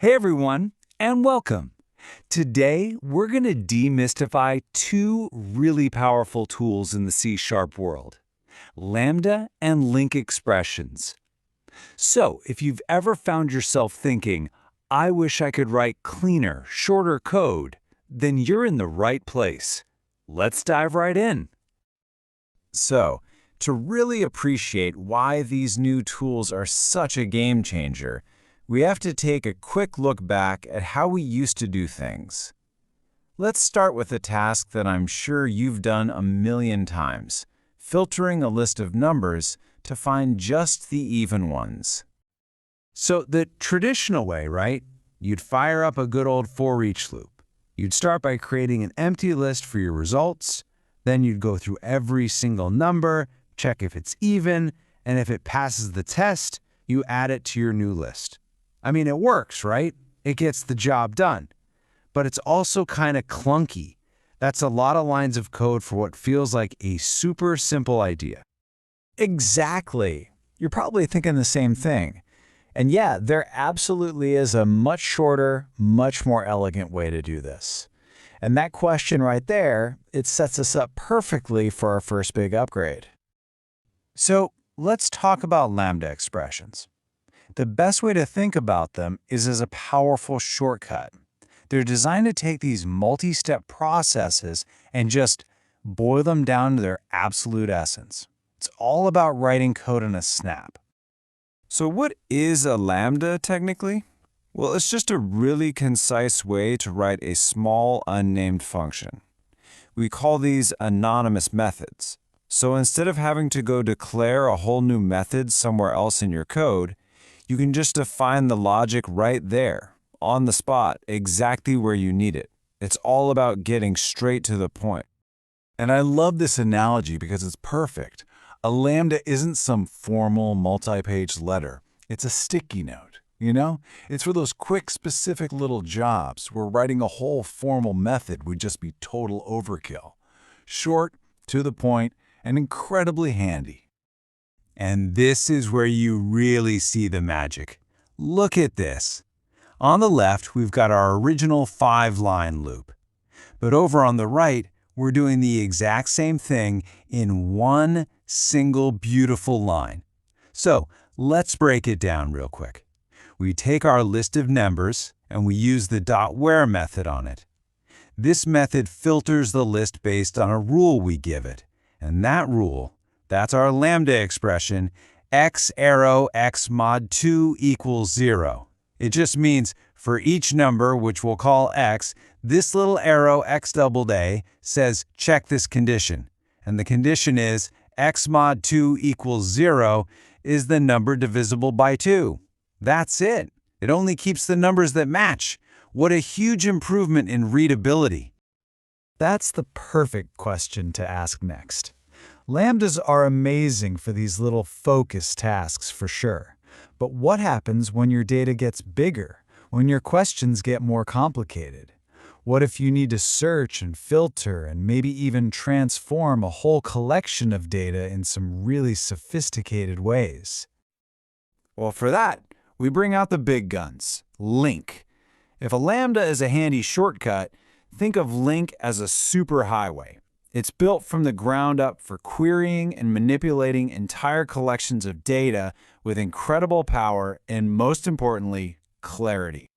Hey everyone, and welcome. Today, we're going to demystify two really powerful tools in the C# world, Lambda and LINQ expressions. So, if you've ever found yourself thinking, I wish I could write cleaner, shorter code, then you're in the right place. Let's dive right in. So, to really appreciate why these new tools are such a game changer, we have to take a quick look back at how we used to do things. Let's start with a task that I'm sure you've done a million times, filtering a list of numbers to find just the even ones. So the traditional way, right? You'd fire up a good old for each loop. You'd start by creating an empty list for your results. Then you'd go through every single number, check if it's even, and if it passes the test, you add it to your new list. I mean, it works, right? It gets the job done. But it's also kind of clunky. That's a lot of lines of code for what feels like a super simple idea. Exactly. You're probably thinking the same thing. And yeah, there absolutely is a much shorter, much more elegant way to do this. And that question right there, it sets us up perfectly for our first big upgrade. So let's talk about Lambda expressions. The best way to think about them is as a powerful shortcut. They're designed to take these multi-step processes and just boil them down to their absolute essence. It's all about writing code in a snap. So what is a lambda technically? Well, it's just a really concise way to write a small unnamed function. We call these anonymous methods. So instead of having to go declare a whole new method somewhere else in your code, you can just define the logic right there, on the spot, exactly where you need it. It's all about getting straight to the point. And I love this analogy because it's perfect. A lambda isn't some formal multi-page letter. It's a sticky note, you know? It's for those quick, specific little jobs where writing a whole formal method would just be total overkill. Short, to the point, and incredibly handy. And this is where you really see the magic. Look at this. On the left, we've got our original 5-line loop. But over on the right, we're doing the exact same thing in one single beautiful line. So let's break it down real quick. We take our list of numbers and we use the .where method on it. This method filters the list based on a rule we give it. And that rule, that's our lambda expression, x arrow x mod 2 equals 0. It just means for each number, which we'll call x, this little arrow x doubled a says check this condition. And the condition is x mod 2 equals 0 is the number divisible by 2. That's it. It only keeps the numbers that match. What a huge improvement in readability. That's the perfect question to ask next. Lambdas are amazing for these little focus tasks for sure. But what happens when your data gets bigger, when your questions get more complicated? What if you need to search and filter and maybe even transform a whole collection of data in some really sophisticated ways? Well, for that, we bring out the big guns, LINQ. If a lambda is a handy shortcut, think of LINQ as a superhighway. It's built from the ground up for querying and manipulating entire collections of data with incredible power and, most importantly, clarity.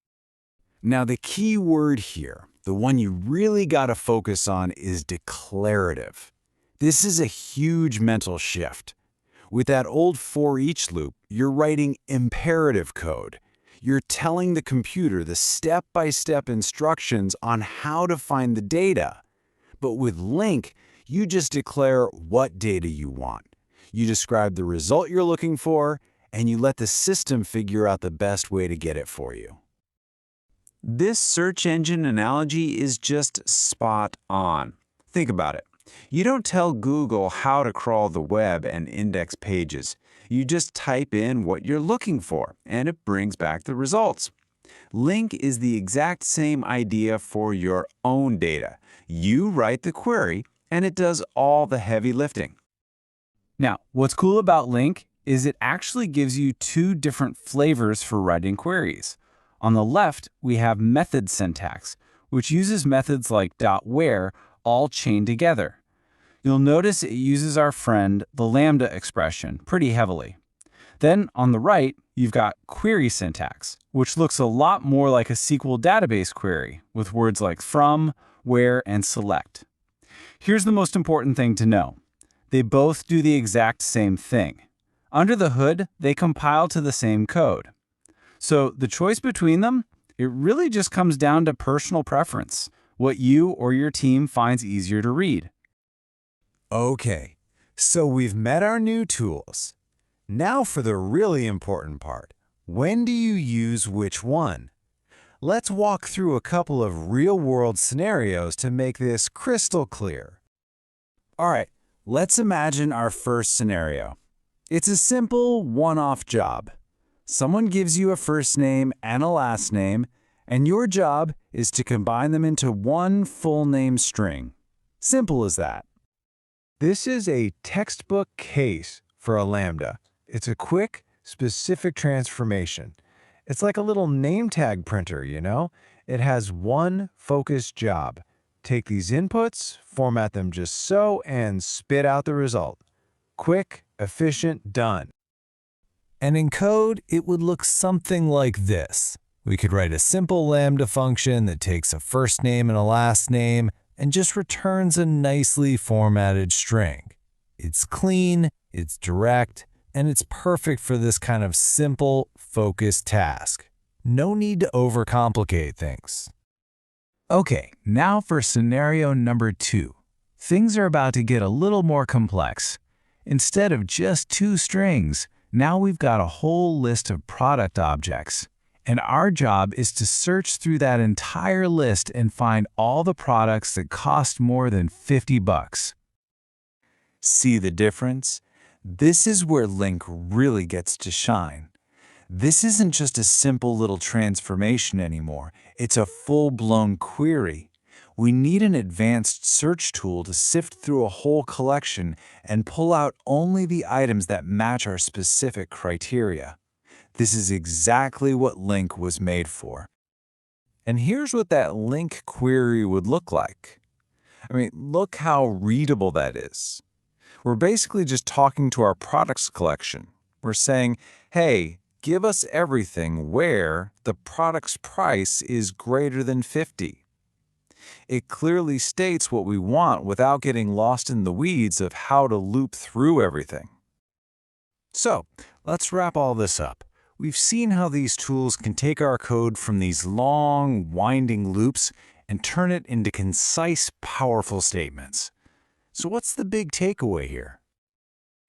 Now, the key word here, the one you really got to focus on, is declarative. This is a huge mental shift. With that old for each loop, you're writing imperative code. You're telling the computer the step-by-step instructions on how to find the data. But with LINQ, you just declare what data you want. You describe the result you're looking for, and you let the system figure out the best way to get it for you. This search engine analogy is just spot on. Think about it. You don't tell Google how to crawl the web and index pages. You just type in what you're looking for, and it brings back the results. LINQ is the exact same idea for your own data. You write the query, and it does all the heavy lifting. Now, what's cool about LINQ is it actually gives you two different flavors for writing queries. On the left, we have method syntax, which uses methods like .where all chained together. You'll notice it uses our friend, the Lambda expression, pretty heavily. Then, on the right, you've got query syntax, which looks a lot more like a SQL database query, with words like from, where, and select. Here's the most important thing to know. They both do the exact same thing. Under the hood, they compile to the same code. So the choice between them, it really just comes down to personal preference, what you or your team finds easier to read. Okay, so we've met our new tools. Now for the really important part. When do you use which one? Let's walk through a couple of real-world scenarios to make this crystal clear. All right, let's imagine our first scenario. It's a simple one-off job. Someone gives you a first name and a last name, and your job is to combine them into one full name string. Simple as that. This is a textbook case for a Lambda. It's a quick, specific transformation. It's like a little name tag printer, you know? It has one focused job. Take these inputs, format them just so, and spit out the result. Quick, efficient, done. And in code, it would look something like this. We could write a simple Lambda function that takes a first name and a last name and just returns a nicely formatted string. It's clean, it's direct, and it's perfect for this kind of simple, focused task. No need to overcomplicate things. Okay, now for scenario number 2. Things are about to get a little more complex. Instead of just 2 strings, now we've got a whole list of product objects. And our job is to search through that entire list and find all the products that cost more than $50. See the difference? This is where LINQ really gets to shine. This isn't just a simple little transformation anymore. It's a full-blown query. We need an advanced search tool to sift through a whole collection and pull out only the items that match our specific criteria. This is exactly what LINQ was made for. And here's what that LINQ query would look like. I mean, look how readable that is. We're basically just talking to our products collection. We're saying, hey, give us everything where the product's price is greater than 50. It clearly states what we want without getting lost in the weeds of how to loop through everything. So, let's wrap all this up. We've seen how these tools can take our code from these long, winding loops and turn it into concise, powerful statements. So what's the big takeaway here?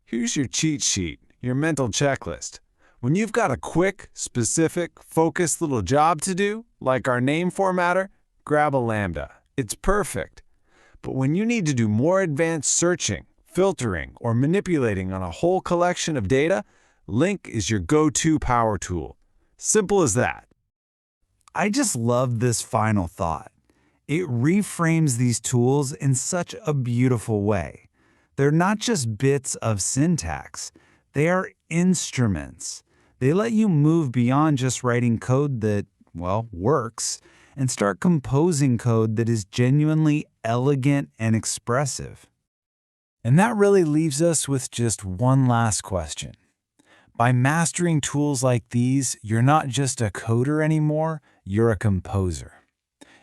Here's your cheat sheet, your mental checklist. When you've got a quick, specific, focused little job to do, like our name formatter, grab a Lambda. It's perfect. But when you need to do more advanced searching, filtering, or manipulating on a whole collection of data, LINQ is your go-to power tool. Simple as that. I just love this final thought. It reframes these tools in such a beautiful way. They're not just bits of syntax. They are instruments. They let you move beyond just writing code that, well, works, and start composing code that is genuinely elegant and expressive. And that really leaves us with just one last question. By mastering tools like these, you're not just a coder anymore, you're a composer.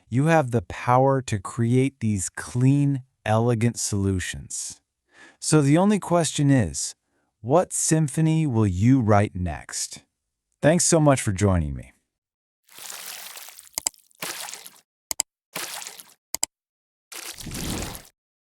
You have the power to create these clean, elegant solutions. So the only question is, what symphony will you write next? Thanks so much for joining me.